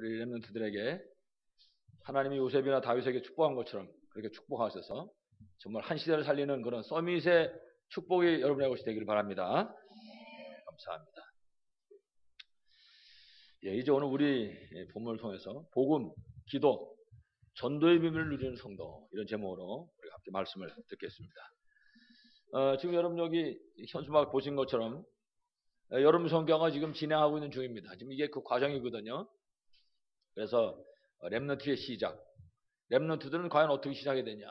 우리 렘넌트들에게 하나님이 요셉이나 다윗에게 축복한 것처럼 그렇게 축복하셔서 정말 한 시대를 살리는 그런 서밋의 축복이 여러분의 것이 되기를 바랍니다. 감사합니다. 이제 오늘 우리 본문을 통해서 복음, 기도, 전도의 비밀을 누리는 성도, 이런 제목으로 우리가 함께 말씀을 듣겠습니다. 지금 여러분 여기 현수막 보신 것처럼 여러분 성경화 지금 진행하고 있는 중입니다. 지금 이게 그 과정이거든요. 그래서 렘넌트의 시작, 렘넌트들은 과연 어떻게 시작해야 되냐?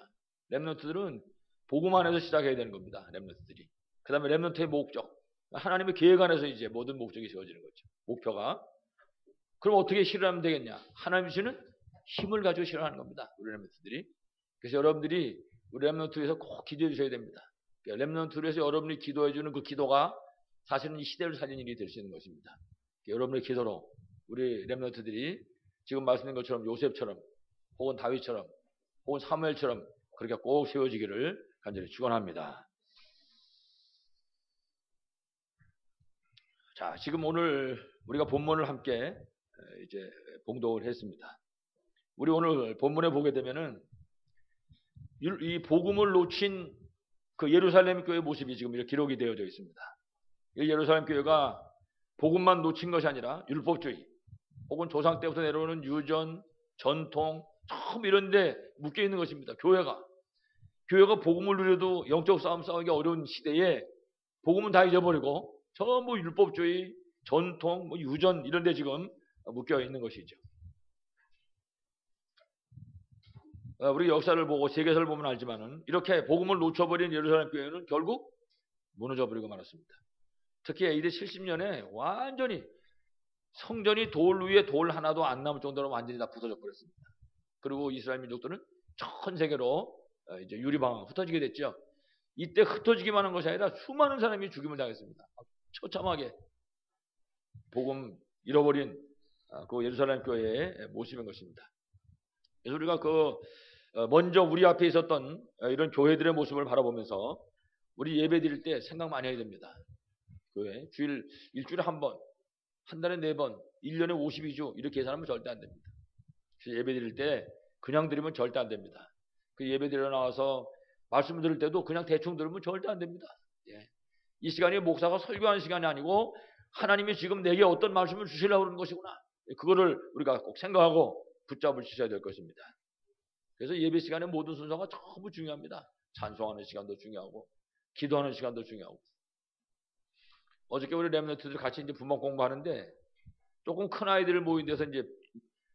렘넌트들은 복음 안에서 시작해야 되는 겁니다. 렘넌트들이. 그 다음에 렘넌트의 목적, 하나님의 계획 안에서 이제 모든 목적이 세워지는 거죠. 목표가. 그럼 어떻게 실현하면 되겠냐? 하나님 주시는 힘을 가지고 실현하는 겁니다. 우리 렘넌트들이. 그래서 여러분들이 우리 렘넌트를 위해서 꼭 기도해 주셔야 됩니다. 렘넌트를 위해서 여러분이 기도해 주는 그 기도가 사실은 이 시대를 살리는 일이 될 수 있는 것입니다. 여러분의 기도로 우리 렘넌트들이 지금 말씀드린 것처럼 요셉처럼 혹은 다윗처럼 혹은 사무엘처럼 그렇게 꼭 세워지기를 간절히 축원합니다. 자, 지금 오늘 우리가 본문을 함께 이제 봉독을 했습니다. 우리 오늘 본문에 보게 되면은 이 복음을 놓친 그 예루살렘 교회 모습이 지금 이렇게 기록이 되어져 있습니다. 이 예루살렘 교회가 복음만 놓친 것이 아니라 율법주의 혹은 조상 때부터 내려오는 유전, 전통, 전부 이런 데 묶여 있는 것입니다. 교회가 복음을 누려도 영적 싸움 싸우기 어려운 시대에 복음은 다 잊어버리고 전부 율법주의, 전통, 유전 이런 데 지금 묶여 있는 것이죠. 우리 역사를 보고 세계사를 보면 알지만은 이렇게 복음을 놓쳐버린 예루살렘 교회는 결국 무너져버리고 말았습니다. 특히 AD 70년에 완전히 성전이 돌 위에 돌 하나도 안 남을 정도로 완전히 다 부서져 버렸습니다. 그리고 이스라엘 민족들은 전 세계로 이제 유리방황 흩어지게 됐죠. 이때 흩어지기만 한 것이 아니라 수많은 사람이 죽임을 당했습니다. 처참하게 복음 잃어버린 그 예루살렘 교회의 모습인 것입니다. 그래서 우리가 먼저 우리 앞에 있었던 이런 교회들의 모습을 바라보면서 우리 예배 드릴 때 생각 많이 해야 됩니다. 교회 일주일에 한 번, 한 달에 4번, 1년에 52주 이렇게 계산하면 절대 안 됩니다. 그래서 예배 드릴 때 그냥 드리면 절대 안 됩니다. 그 예배 드려 나와서 말씀 들을 때도 그냥 대충 들으면 절대 안 됩니다. 이 시간이 목사가 설교하는 시간이 아니고 하나님이 지금 내게 어떤 말씀을 주시려고 하는 것이구나. 그거를 우리가 꼭 생각하고 붙잡을 주셔야 될 것입니다. 그래서 예배 시간의 모든 순서가 전부 중요합니다. 찬송하는 시간도 중요하고 기도하는 시간도 중요하고. 어저께 우리 렘넌트들 같이 이제 분목 공부하는데 조금 큰 아이들 모인 데서 이제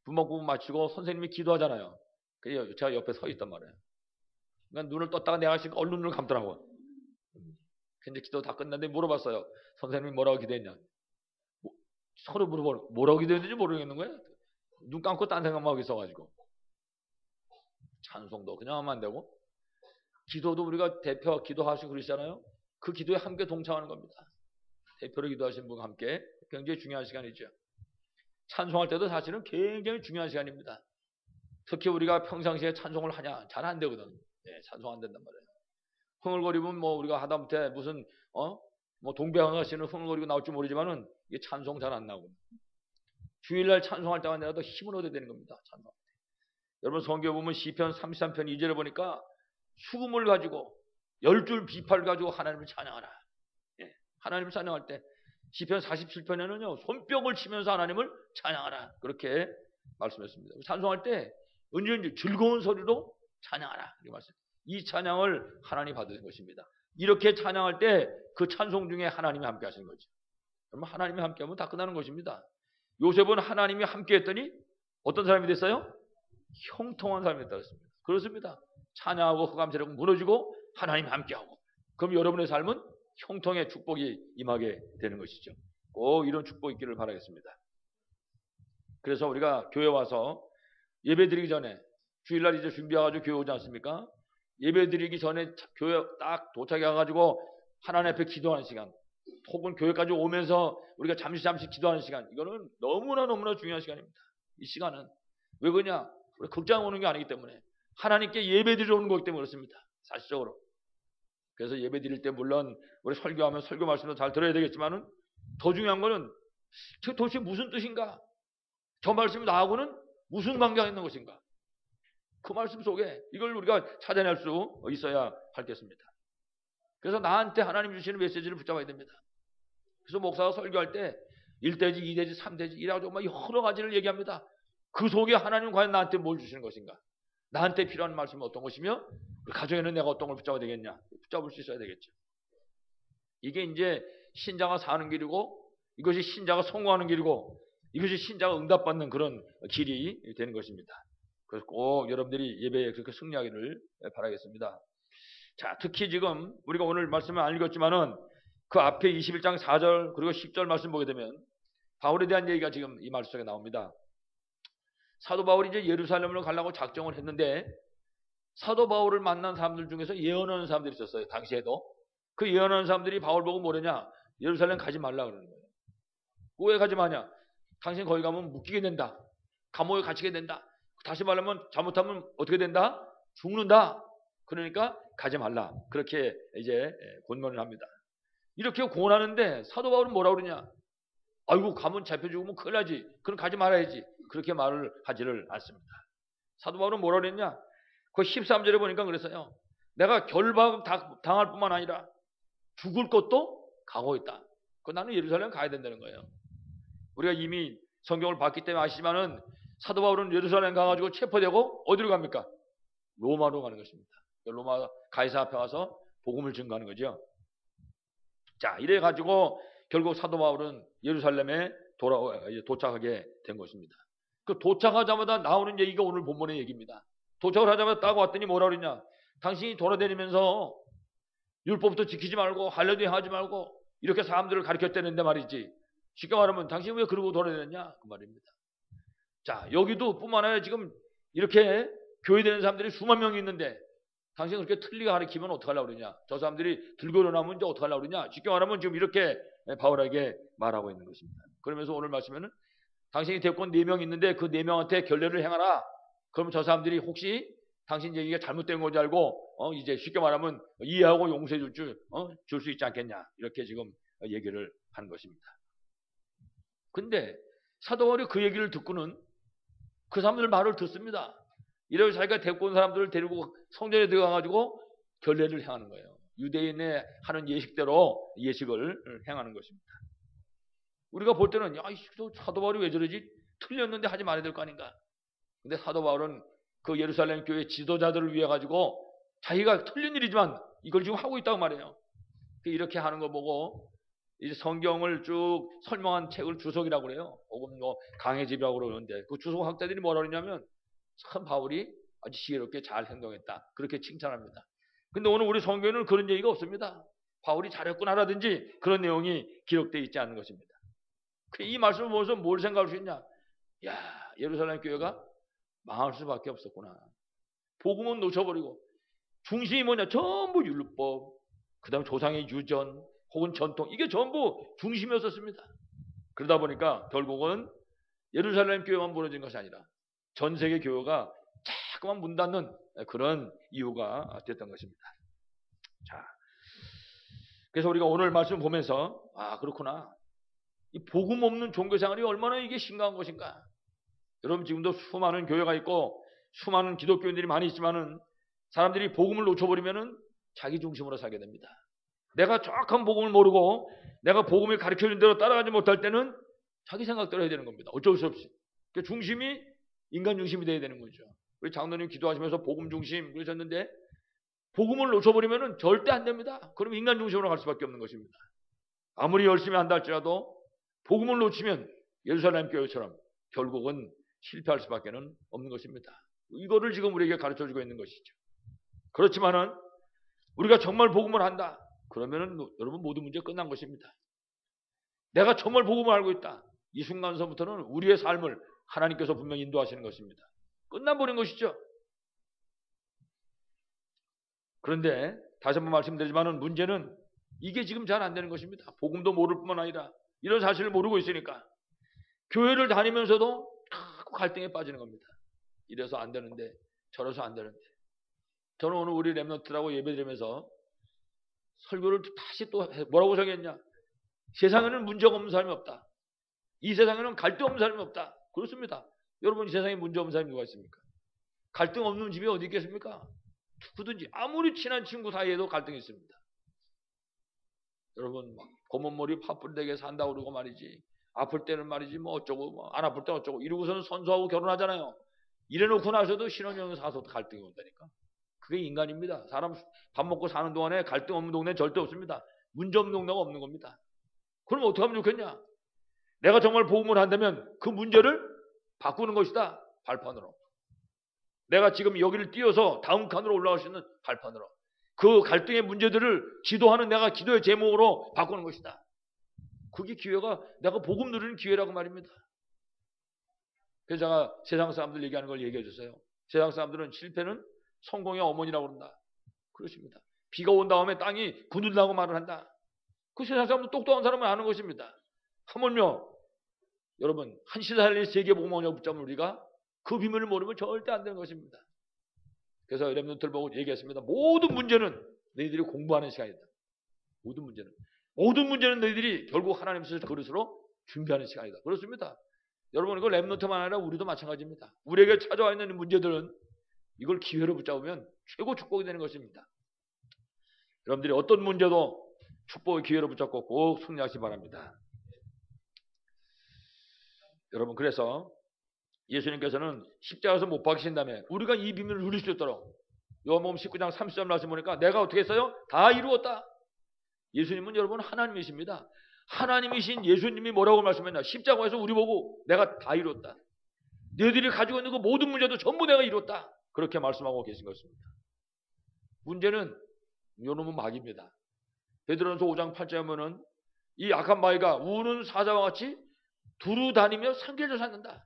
분목 공부 마치고 선생님이 기도하잖아요. 그래서 제가 옆에 서 있단 말이에요. 그러니까 눈을 떴다가 내가 지금 얼른 눈을 감더라고. 근데 기도 다 끝났는데 물어봤어요. 선생님이 뭐라고 기도했냐? 서로 물어보는 뭐라고 기도했는지 모르겠는 거예요. 눈 감고 딴 생각만 하고 있어가지고. 찬송도 그냥 하면 안 되고 기도도 우리가 대표 기도하시고 그러시잖아요. 그 기도에 함께 동참하는 겁니다. 대표로 기도하신 분과 함께 굉장히 중요한 시간이죠. 찬송할 때도 사실은 굉장히 중요한 시간입니다. 특히 우리가 평상시에 찬송을 하냐 잘 안 되거든. 찬송 안 된단 말이에요. 흥얼거리면 우리가 하다못해 무슨 동배왕 씨는 흥얼거리고 나올 줄 모르지만은 이게 찬송 잘 안 나오고 주일날 찬송할 때만 내라도 힘을 얻어야 되는 겁니다. 찬송. 여러분 성경에 보면 시편 33편 2절에 보니까 수금을 가지고 10줄 비파를 가지고 하나님을 찬양하라. 하나님을 찬양할 때 시편 47편에는요 손뼉을 치면서 하나님을 찬양하라 그렇게 말씀했습니다. 찬송할 때 은연히 즐거운 소리로 찬양하라 이렇게 말씀. 이 찬양을 하나님 받으신 것입니다. 이렇게 찬양할 때 그 찬송 중에 하나님이 함께 하시는 거죠. 그러면 하나님이 함께 하면 다 끝나는 것입니다. 요셉은 하나님이 함께 했더니 어떤 사람이 됐어요? 형통한 사람이 됐다 그랬습니다. 그렇습니다. 찬양하고 흑암세력은 무너지고 하나님 함께하고 그럼 여러분의 삶은 형통의 축복이 임하게 되는 것이죠. 꼭 이런 축복 있기를 바라겠습니다. 그래서 우리가 교회 와서 예배 드리기 전에 주일날 이제 준비해가지고 교회 오지 않습니까? 예배 드리기 전에 교회 딱 도착해 가지고 하나님 앞에 기도하는 시간 혹은 교회까지 오면서 우리가 잠시 기도하는 시간 이거는 너무나 중요한 시간입니다. 이 시간은 왜 그러냐? 우리 극장 오는 게 아니기 때문에 하나님께 예배 드리러 오는 거기 때문에 그렇습니다. 사실적으로. 그래서 예배 드릴 때 물론 우리 설교하면 설교 말씀도 잘 들어야 되겠지만은 더 중요한 거는 도대체 무슨 뜻인가? 저 말씀이 나하고는 무슨 관계가 있는 것인가? 그 말씀 속에 이걸 우리가 찾아낼 수 있어야 하겠습니다. 그래서 나한테 하나님 주시는 메시지를 붙잡아야 됩니다. 그래서 목사가 설교할 때 1대지, 2대지, 3대지 이래가지고 막 여러 가지를 얘기합니다. 그 속에 하나님 과연 나한테 뭘 주시는 것인가? 나한테 필요한 말씀은 어떤 것이며 가정에는 내가 어떤 걸 붙잡아야 되겠냐? 붙잡을 수 있어야 되겠죠. 이게 이제 신자가 사는 길이고 이것이 신자가 성공하는 길이고 이것이 신자가 응답받는 그런 길이 되는 것입니다. 그래서 꼭 여러분들이 예배에 그렇게 승리하기를 바라겠습니다. 자, 특히 지금 우리가 오늘 말씀을 안 읽었지만은 그 앞에 21장 4절 그리고 10절 말씀 보게 되면 바울에 대한 얘기가 지금 이 말씀 속에 나옵니다. 사도 바울이 이제 예루살렘으로 가려고 작정을 했는데 사도 바울을 만난 사람들 중에서 예언하는 사람들이 있었어요. 당시에도. 그 예언하는 사람들이 바울 보고 뭐랬냐? 예루살렘 가지 말라 그러는 거예요. 왜 가지 마냐? 당신 거기 가면 묶이게 된다. 감옥에 갇히게 된다. 다시 말하면 잘못하면 어떻게 된다? 죽는다. 그러니까 가지 말라. 그렇게 이제 권면을 합니다. 이렇게 권하는데 사도 바울은 뭐라고 그러냐? 아이고 가면 잡혀 죽으면 큰일 나지. 그럼 가지 말아야지. 그렇게 말을 하지를 않습니다. 사도 바울은 뭐라고 그랬냐? 그 13절에 보니까 그랬어요. 내가 결박 당할 뿐만 아니라 죽을 것도 가고 있다. 그 나는 예루살렘 가야 된다는 거예요. 우리가 이미 성경을 봤기 때문에 아시지만은 사도 바울은 예루살렘 가가지고 체포되고 어디로 갑니까? 로마로 가는 것입니다. 로마 가이사 앞에 가서 복음을 증거하는 거죠. 자, 이래 가지고 결국 사도 바울은 예루살렘에 도착하게 된 것입니다. 그 도착하자마자 나오는 얘기가 오늘 본문의 얘기입니다. 도착을 하자마자 딱 왔더니 뭐라 그러냐? 당신이 돌아다니면서 율법도 지키지 말고 할례도 하지 말고 이렇게 사람들을 가르쳤다는데 말이지. 쉽게 말하면 당신이 왜 그러고 돌아다녔냐? 그 말입니다. 자, 여기도 뿐만 아니라 지금 이렇게 교회되는 사람들이 수만 명이 있는데 당신이 그렇게 틀리게 가르치면 어떡하려고 그러냐? 저 사람들이 들고 일어나면 이제 어떡하려고 그러냐? 쉽게 말하면 지금 이렇게 바울에게 말하고 있는 것입니다. 그러면서 오늘 말씀에는 당신이 대권 4명 있는데 그 4명한테 결례를 행하라. 그러면 저 사람들이 혹시 당신 얘기가 잘못된 건지 알고 이제 쉽게 말하면 이해하고 용서해 줄 수 있지 않겠냐? 이렇게 지금 얘기를 한 것입니다. 근데 사도 바울이 그 얘기를 듣고는 그 사람들 말을 듣습니다. 이래서 자기가 데리고 온 사람들을 데리고 성전에 들어가가지고 결례를 행하는 거예요. 유대인의 하는 예식대로 예식을 행하는 것입니다. 우리가 볼 때는 야, 사도 바울이 왜 저러지? 틀렸는데 하지 말아야 될 거 아닌가? 근데 사도 바울은 그 예루살렘 교회 지도자들을 위해 가지고 자기가 틀린 일이지만 이걸 지금 하고 있다고 말해요. 이렇게 하는 거 보고 이제 성경을 쭉 설명한 책을 주석이라고 그래요. 혹은 뭐 강해집이라고 그러는데 그 주석 학자들이 뭐라 그러냐면 참 바울이 아주 지혜롭게 잘 행동했다. 그렇게 칭찬합니다. 근데 오늘 우리 성경에는 그런 얘기가 없습니다. 바울이 잘했구나라든지 그런 내용이 기록되어 있지 않은 것입니다. 이 말씀을 보면서 뭘 생각할 수 있냐? 야, 예루살렘 교회가 망할 수밖에 없었구나. 복음은 놓쳐버리고 중심이 뭐냐? 전부 율법, 그 다음에 조상의 유전 혹은 전통, 이게 전부 중심이었었습니다. 그러다 보니까 결국은 예루살렘 교회만 무너진 것이 아니라 전 세계 교회가 자꾸만 문 닫는 그런 이유가 됐던 것입니다. 자, 그래서 우리가 오늘 말씀 보면서 아, 그렇구나. 이 복음 없는 종교 생활이 얼마나 이게 심각한 것인가. 여러분 지금도 수많은 교회가 있고 수많은 기독교인들이 많이 있지만은 사람들이 복음을 놓쳐버리면은 자기 중심으로 살게 됩니다. 내가 정확한 복음을 모르고 내가 복음을 가르쳐준 대로 따라가지 못할 때는 자기 생각대로 해야 되는 겁니다. 어쩔 수 없이. 그러니까 중심이 인간 중심이 돼야 되는 거죠. 우리 장로님 기도하시면서 복음 중심 그러셨는데 복음을 놓쳐버리면은 절대 안 됩니다. 그럼 인간 중심으로 갈 수밖에 없는 것입니다. 아무리 열심히 한다 할지라도 복음을 놓치면 예루살렘 교회처럼 결국은 실패할 수밖에 없는 것입니다. 이거를 지금 우리에게 가르쳐주고 있는 것이죠. 그렇지만은 우리가 정말 복음을 한다. 그러면은 여러분 모든 문제 끝난 것입니다. 내가 정말 복음을 알고 있다. 이 순간서부터는 우리의 삶을 하나님께서 분명히 인도하시는 것입니다. 끝나버린 것이죠. 그런데 다시 한번 말씀드리지만은 문제는 이게 지금 잘 안 되는 것입니다. 복음도 모를 뿐만 아니라 이런 사실을 모르고 있으니까 교회를 다니면서도 자꾸 갈등에 빠지는 겁니다. 이래서 안 되는데 저래서 안 되는데. 저는 오늘 우리 렘넌트라고 예배드리면서 설교를 다시 또 뭐라고 정했냐? 세상에는 문제가 없는 사람이 없다. 이 세상에는 갈등 없는 사람이 없다. 그렇습니다. 여러분, 이 세상에 문제 없는 사람이 누가 있습니까? 갈등 없는 집이 어디 있겠습니까? 누구든지 아무리 친한 친구 사이에도 갈등이 있습니다. 여러분, 고문머리 파뿌리되게 산다고 그러고 말이지, 아플 때는 말이지 뭐 어쩌고, 뭐 안 아플 때는 어쩌고 이러고서는 선수하고 결혼하잖아요. 이래놓고 나서도 신혼여행 사서 갈등이 온다니까. 그게 인간입니다. 사람 밥 먹고 사는 동안에 갈등 없는 동네는 절대 없습니다. 문제 없는 동네가 없는 겁니다. 그럼 어떻게 하면 좋겠냐? 내가 정말 복음을 한다면 그 문제를 바꾸는 것이다. 발판으로. 내가 지금 여기를 띄워서 다음 칸으로 올라갈 수 있는 발판으로. 그 갈등의 문제들을 지도하는 내가 기도의 제목으로 바꾸는 것이다. 그게 기회가, 내가 복음 누리는 기회라고 말입니다. 그래서 제가 세상 사람들 얘기하는 걸 얘기해 줬어요. 세상 사람들은 실패는 성공의 어머니라고 그런다. 그렇습니다. 비가 온 다음에 땅이 굳는다고 말을 한다. 그 세상 사람들 똑똑한 사람은 아는 것입니다. 하물며 여러분, 한 시달리 세계 복음원을 붙잡는 우리가 그 비밀을 모르면 절대 안 되는 것입니다. 그래서 렘넌트를 보고 얘기했습니다. 모든 문제는 너희들이 공부하는 시간이다. 모든 문제는 너희들이 결국 하나님 앞에서 그릇으로 준비하는 시간이다. 그렇습니다. 여러분, 이거 렘넌트만 아니라 우리도 마찬가지입니다. 우리에게 찾아와 있는 문제들은 이걸 기회로 붙잡으면 최고 축복이 되는 것입니다. 여러분들이 어떤 문제도 축복의 기회로 붙잡고 꼭 승리하시기 바랍니다. 여러분, 그래서 예수님께서는 십자가에서 못 박히신 다음에 우리가 이 비밀을 누릴 수 있도록 요한복음 19장 30절 말씀 보니까 내가 어떻게 했어요? 다 이루었다. 예수님은 여러분 하나님이십니다. 하나님이신 예수님이 뭐라고 말씀했냐? 십자가에서 우리 보고 내가 다 이루었다. 너희들이 가지고 있는 그 모든 문제도 전부 내가 이루었다. 그렇게 말씀하고 계신 것입니다. 문제는 요놈은 마귀입니다. 베드로전서 5장 8절에 보면은 이 악한 마귀가 우는 사자와 같이 두루 다니며 산길을 찾는다.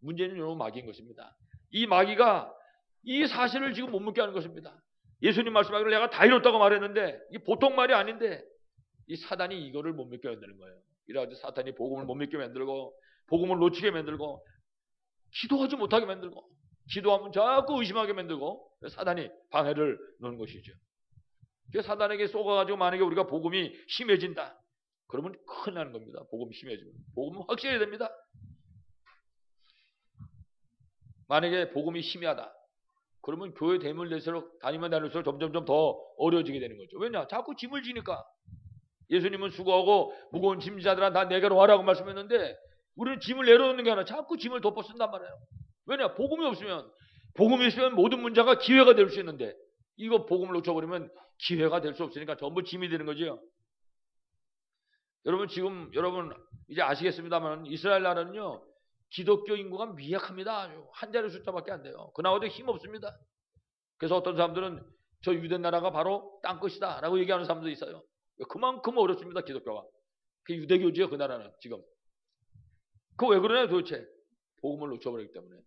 문제는 요놈은 마귀인 것입니다. 이 마귀가 이 사실을 지금 못 묻게 하는 것입니다. 예수님 말씀하기를 내가 다 이뤘다고 말했는데 이게 보통 말이 아닌데 이 사단이 이거를 못 믿게 만드는 거예요. 이래가지고 사탄이 복음을 못 믿게 만들고 복음을 놓치게 만들고 기도하지 못하게 만들고 기도하면 자꾸 의심하게 만들고 사단이 방해를 넣는 것이죠. 사단에게 쏘가가지고 만약에 우리가 복음이 심해진다. 그러면 큰일 나는 겁니다. 복음이 심해지면. 복음은 확실해야 됩니다. 만약에 복음이 심야다. 그러면 교회 대물 될수록 다니면 다닐수록 점점점 더 어려워지게 되는 거죠. 왜냐? 자꾸 짐을 지니까. 예수님은 수고하고 무거운 짐자들아 다 내게로 와라고 말씀했는데 우리는 짐을 내려놓는 게 아니라 자꾸 짐을 덮어 쓴단 말이에요. 왜냐? 복음이 있으면 모든 문제가 기회가 될 수 있는데 이거 복음을 놓쳐버리면 기회가 될 수 없으니까 전부 짐이 되는 거죠. 여러분 이제 아시겠습니다만 이스라엘 나라는요 기독교 인구가 미약합니다. 한 자리 숫자밖에 안 돼요. 그나마도 힘 없습니다. 그래서 어떤 사람들은 저 유대 나라가 바로 땅끝이다 라고 얘기하는 사람도 있어요. 그만큼 어렵습니다. 기독교가. 그 유대교지요 그 나라는 지금. 그거 왜 그러냐 도대체. 복음을 놓쳐버리기 때문에.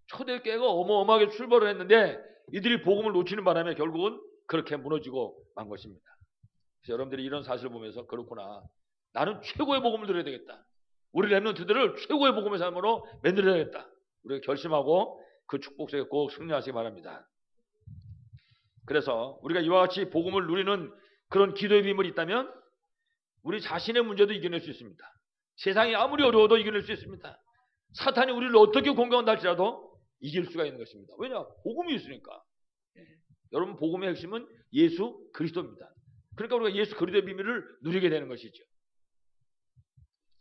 초대교회가 어마어마하게 출발을 했는데 이들이 복음을 놓치는 바람에 결국은 그렇게 무너지고 만 것입니다. 그래서 여러분들이 이런 사실을 보면서 그렇구나. 나는 최고의 복음을 들어야 되겠다. 우리 렘넌트들을 최고의 복음의 삶으로 만들어야겠다. 우리가 결심하고 그 축복 속에 꼭 승리하시기 바랍니다. 그래서 우리가 이와 같이 복음을 누리는 그런 기도의 비밀이 있다면 우리 자신의 문제도 이겨낼 수 있습니다. 세상이 아무리 어려워도 이겨낼 수 있습니다. 사탄이 우리를 어떻게 공격한다 할지라도 이길 수가 있는 것입니다. 왜냐? 복음이 있으니까. 여러분 복음의 핵심은 예수 그리스도입니다. 그러니까 우리가 예수 그리스도의 비밀을 누리게 되는 것이죠.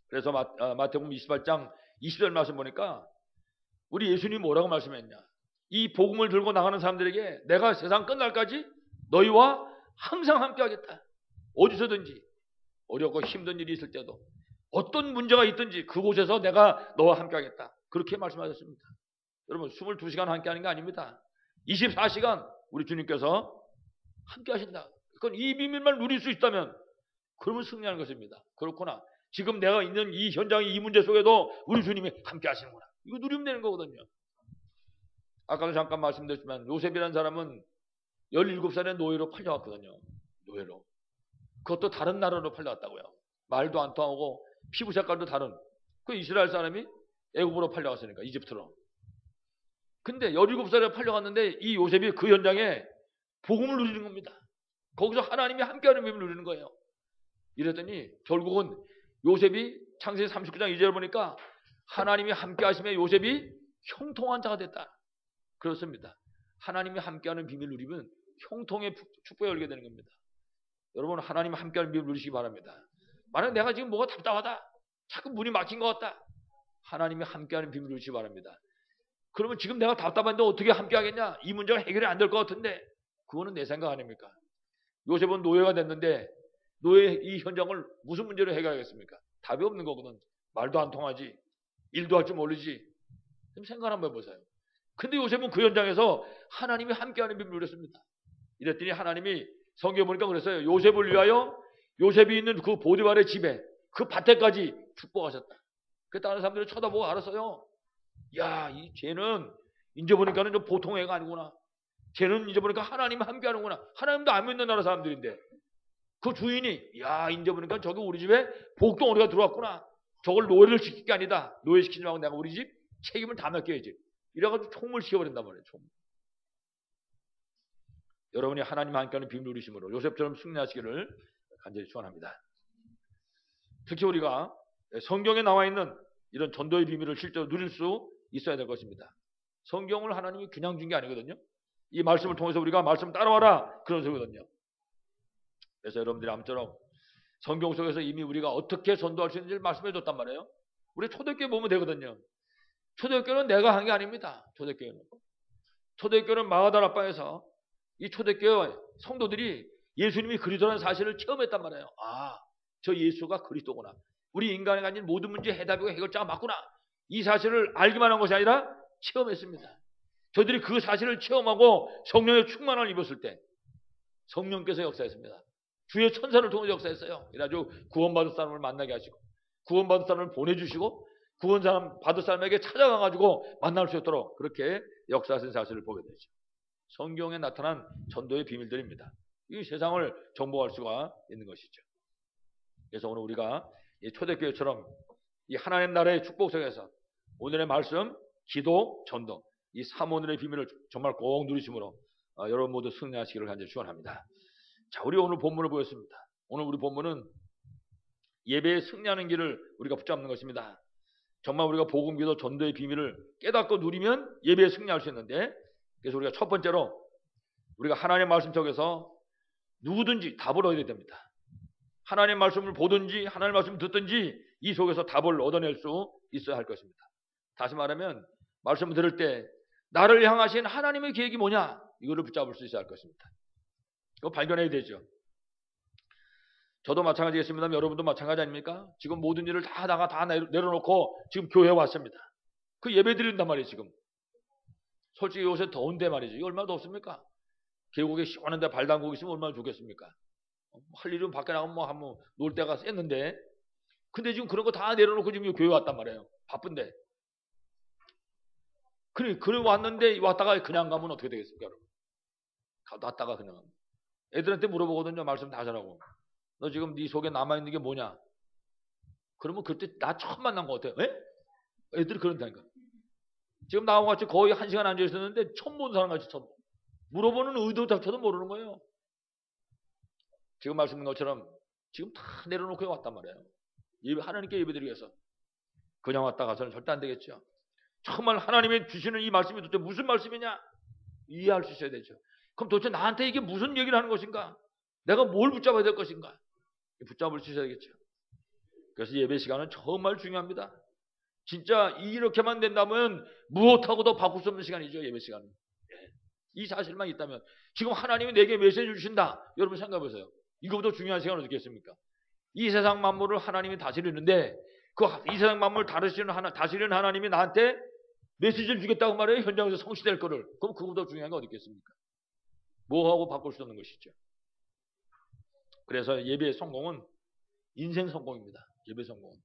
그래서 마태복음 28장 20절 말씀 보니까 우리 예수님이 뭐라고 말씀했냐. 이 복음을 들고 나가는 사람들에게 내가 세상 끝날까지 너희와 항상 함께 하겠다. 어디서든지 어렵고 힘든 일이 있을 때도 어떤 문제가 있든지 그곳에서 내가 너와 함께 하겠다. 그렇게 말씀하셨습니다. 여러분 22시간 함께 하는 게 아닙니다. 24시간 우리 주님께서 함께 하신다. 그러니까 이 비밀만 누릴 수 있다면 그러면 승리하는 것입니다. 그렇구나. 지금 내가 있는 이 현장의 이 문제 속에도 우리 주님이 함께 하시는구나. 이거 누리면 되는 거거든요. 아까도 잠깐 말씀드렸지만 요셉이라는 사람은 17살에 노예로 팔려왔거든요. 노예로. 그것도 다른 나라로 팔려왔다고요. 말도 안 통하고 피부 색깔도 다른. 그 이스라엘 사람이 애굽으로 팔려갔으니까 이집트로. 근데 17살에 팔려갔는데 이 요셉이 그 현장에 복음을 누리는 겁니다. 거기서 하나님이 함께하는 비밀을 누리는 거예요. 이랬더니 결국은 요셉이 창세기 39장 2절 보니까 하나님이 함께 하심에 요셉이 형통한 자가 됐다. 그렇습니다. 하나님이 함께하는 비밀 누리면 형통의 축복에 열게 되는 겁니다. 여러분 하나님 함께하는 비밀 누리시기 바랍니다. 만약 내가 지금 뭐가 답답하다. 자꾸 문이 막힌 것 같다. 하나님이 함께하는 비밀 누리시기 바랍니다. 그러면 지금 내가 답답한데 어떻게 함께하겠냐? 이 문제가 해결이 안 될 것 같은데 그거는 내 생각 아닙니까? 요셉은 노예가 됐는데 노예 이 현장을 무슨 문제로 해결하겠습니까? 답이 없는 거거든. 말도 안 통하지. 일도 할 줄 모르지. 좀 생각 한번 해보세요. 근데 요셉은 그 현장에서 하나님이 함께하는 비밀을 누렸습니다. 이랬더니 하나님이 성경에 보니까 그랬어요. 요셉을 위하여 요셉이 있는 그 보디발의 집에 그 밭에까지 축복하셨다. 그 다른 사람들이 쳐다보고 알았어요. 야, 이 쟤는 이제 보니까는 좀 보통 애가 아니구나. 쟤는 이제 보니까 하나님 함께하는구나. 하나님도 안 믿는 나라 사람들인데 그 주인이 야 이제 보니까 저기 우리 집에 복덩어리가 들어왔구나. 저걸 노예를 시킬 게 아니다. 노예 시키지 말고 내가 우리 집 책임을 다 맡겨야지. 이래가지고 총을 씌워버린단 말이에요. 총. 여러분이 하나님 함께하는 비밀 누리심으로 요셉처럼 승리하시기를 간절히 축원합니다. 특히 우리가 성경에 나와 있는 이런 전도의 비밀을 실제로 누릴 수 있어야 될 것입니다. 성경을 하나님이 그냥 준 게 아니거든요. 이 말씀을 통해서 우리가 말씀 따라와라 그런 소리거든요. 그래서 여러분들이 아무쪼록 성경 속에서 이미 우리가 어떻게 전도할 수 있는지를 말씀해 줬단 말이에요. 우리 초대교회 보면 되거든요. 초대교회는 내가 한 게 아닙니다. 초대교회는 마가다 앞방에서 이 초대교회 성도들이 예수님이 그리스도라는 사실을 체험했단 말이에요. 아, 저 예수가 그리스도구나. 우리 인간에 가진 모든 문제 해답이고 해결자가 맞구나. 이 사실을 알기만 한 것이 아니라 체험했습니다. 저들이 그 사실을 체험하고 성령의 충만을 입었을 때 성령께서 역사했습니다. 주의 천사를 통해 역사했어요. 그래가지고 구원받은 사람을 만나게 하시고 구원받은 사람을 보내주시고 구원받은 사람에게 찾아가가지고 만날 수 있도록 그렇게 역사하신 사실을 보게 되죠. 성경에 나타난 전도의 비밀들입니다. 이 세상을 정복할 수가 있는 것이죠. 그래서 오늘 우리가 이 초대교회처럼 이 하나님 나라의 축복 속에서 오늘의 말씀, 기도, 전도 이 3오늘의 비밀을 정말 꼭 누리심으로 여러분 모두 승리하시기를 간절히 축원합니다. 자, 우리 오늘 본문을 보였습니다. 오늘 우리 본문은 예배에 승리하는 길을 우리가 붙잡는 것입니다. 정말 우리가 복음, 기도, 전도의 비밀을 깨닫고 누리면 예배에 승리할 수 있는데 그래서 우리가 첫 번째로 우리가 하나님의 말씀 속에서 누구든지 답을 얻어야 됩니다. 하나님의 말씀을 보든지 하나님의 말씀을 듣든지 이 속에서 답을 얻어낼 수 있어야 할 것입니다. 다시 말하면 말씀을 들을 때 나를 향하신 하나님의 계획이 뭐냐 이거를 붙잡을 수 있어야 할 것입니다. 그거 발견해야 되죠. 저도 마찬가지겠습니다. 여러분도 마찬가지 아닙니까? 지금 모든 일을 다 내려놓고 지금 교회에 왔습니다. 그 예배 드린단 말이에요. 지금 솔직히 요새 더운데 말이죠. 이거 얼마나 덥습니까? 계곡에 시원한데 발 담그고 있으면 얼마나 좋겠습니까? 할 일은 밖에 나가면 한번 놀 때가 셌는데 근데 지금 그런 거 다 내려놓고 지금 교회 왔단 말이에요. 바쁜데. 그래 왔는데 왔다가 그냥 가면 어떻게 되겠습니까? 여러분? 왔다가 그냥 애들한테 물어보거든요. 말씀 다 잘하고. 너 지금 네 속에 남아있는 게 뭐냐? 그러면 그때 나 처음 만난 거 같아요. 에? 애들이 그런다니까. 지금 나하고 같이 거의 1시간 앉아 있었는데 처음 본 사람 같이 처음 물어보는 의도 자체도 모르는 거예요. 지금 말씀드린 것처럼 지금 다 내려놓고 왔단 말이에요. 하나님께 예배드리기 위해서. 그냥 왔다 가서는 절대 안 되겠죠. 정말 하나님이 주시는 이 말씀이 도대체 무슨 말씀이냐? 이해할 수 있어야 되죠. 그럼 도대체 나한테 이게 무슨 얘기를 하는 것인가? 내가 뭘 붙잡아야 될 것인가? 붙잡을 수 있어야겠죠. 그래서 예배 시간은 정말 중요합니다. 진짜 이렇게만 된다면 무엇하고도 바꿀 수 없는 시간이죠. 예배 시간은. 이 사실만 있다면 지금 하나님이 내게 메시지 주신다. 여러분 생각해 보세요. 이거보다 중요한 시간 어디 있겠습니까? 이 세상 만물을 하나님이 다스리는데 이 세상 만물을 다스리는 하나님이 나한테 메시지를 주겠다고 말해요. 현장에서 성취될 거를. 그럼 그거보다 중요한 게 어디 있겠습니까? 뭐하고 바꿀 수 없는 것이죠. 그래서 예배의 성공은 인생 성공입니다. 예배 성공은.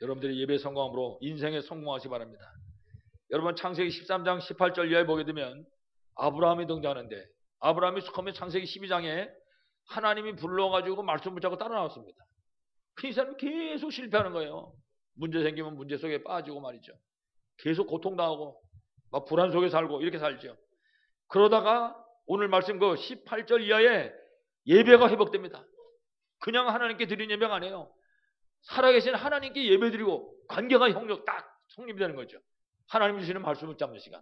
여러분들이 예배 성공함으로 인생에 성공하시기 바랍니다. 여러분 창세기 13장 18절 이하에 보게 되면 아브라함이 등장하는데 아브라함이 처음에 창세기 12장에 하나님이 불러가지고 말씀 붙잡고 따라 나왔습니다. 이 사람이 계속 실패하는 거예요. 문제 생기면 문제 속에 빠지고 말이죠. 계속 고통당하고 막 불안 속에 살고 이렇게 살죠. 그러다가 오늘 말씀 그 18절 이하에 예배가 회복됩니다. 그냥 하나님께 드린 예배가 아니에요. 살아계신 하나님께 예배드리고 관계가 형력 딱 성립이 되는 거죠. 하나님 주시는 말씀을 붙잡는 시간.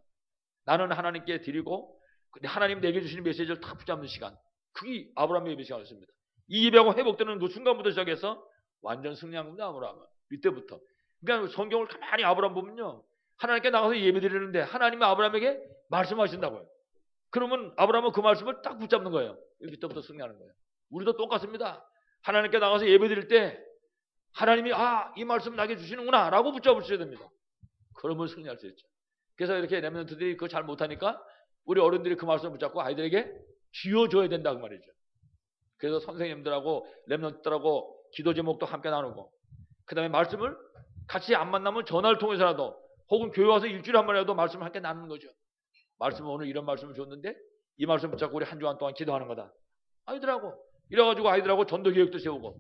나는 하나님께 드리고 하나님 내게 주시는 메시지를 딱 붙잡는 시간. 그게 아브라함의 예배 시간이었습니다. 이 예배가 회복되는 그 순간부터 시작해서 완전 승리한 겁니다. 아브라함은. 이때부터. 그러니까 성경을 가만히 아브라함 보면요. 하나님께 나가서 예배드리는데 하나님이 아브라함에게 말씀하신다고요. 그러면 아브라함은 그 말씀을 딱 붙잡는 거예요. 이때부터 승리하는 거예요. 우리도 똑같습니다. 하나님께 나가서 예배드릴 때 하나님이 이 말씀 나에게 주시는구나 라고 붙잡으셔야 됩니다. 그러면 승리할 수 있죠. 그래서 이렇게 렘넌트들이 그거 잘 못하니까 우리 어른들이 그 말씀을 붙잡고 아이들에게 쥐어줘야 된다 그 말이죠. 그래서 선생님들하고 렘넌트들하고 기도 제목도 함께 나누고 그 다음에 말씀을 같이 안 만나면 전화를 통해서라도 혹은 교회 와서 일주일에 한 번이라도 말씀을 함께 나누는 거죠. 말씀은 오늘 이런 말씀을 줬는데 이 말씀 붙잡고 우리 한 주간 동안 기도하는 거다. 아이들하고 이래가지고 아이들하고 전도 계획도 세우고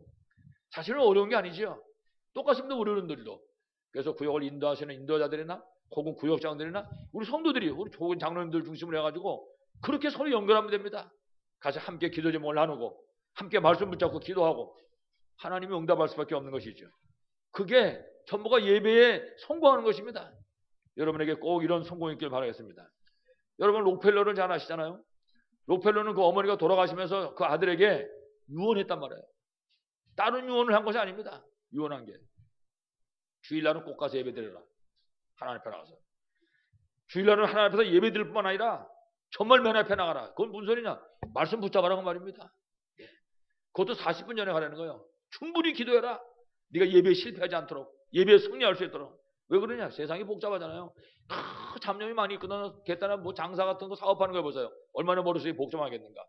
사실은 어려운 게 아니죠. 똑같습니다. 우리 어른들도. 그래서 구역을 인도하시는 인도자들이나 혹은 구역장들이나 우리 성도들이 우리 좋은 장로님들 중심으로 해가지고 그렇게 서로 연결하면 됩니다. 가서 함께 기도 제목을 나누고 함께 말씀 붙잡고 기도하고 하나님이 응답할 수밖에 없는 것이죠. 그게 전부가 예배에 성공하는 것입니다. 여러분에게 꼭 이런 성공이 있길 바라겠습니다. 여러분 록펠러를 잘 아시잖아요. 록펠러는 그 어머니가 돌아가시면서 그 아들에게 유언했단 말이에요. 다른 유언을 한 것이 아닙니다. 유언한 게 주일날은 꼭 가서 예배드려라. 하나님 앞에 나가서 주일날은 하나님 앞에서 예배드릴 뿐만 아니라 정말 맨 앞에 나가라. 그건 무슨 소리냐? 말씀 붙잡아라고 말입니다. 그것도 40분 전에 가라는 거예요. 충분히 기도해라. 네가 예배에 실패하지 않도록 예배에 승리할 수 있도록. 왜 그러냐? 세상이 복잡하잖아요. 잡념이 많이 끊어겠다나 뭐 장사 같은 거 사업하는 거 보세요. 얼마나 머릿속이 복잡하겠는가.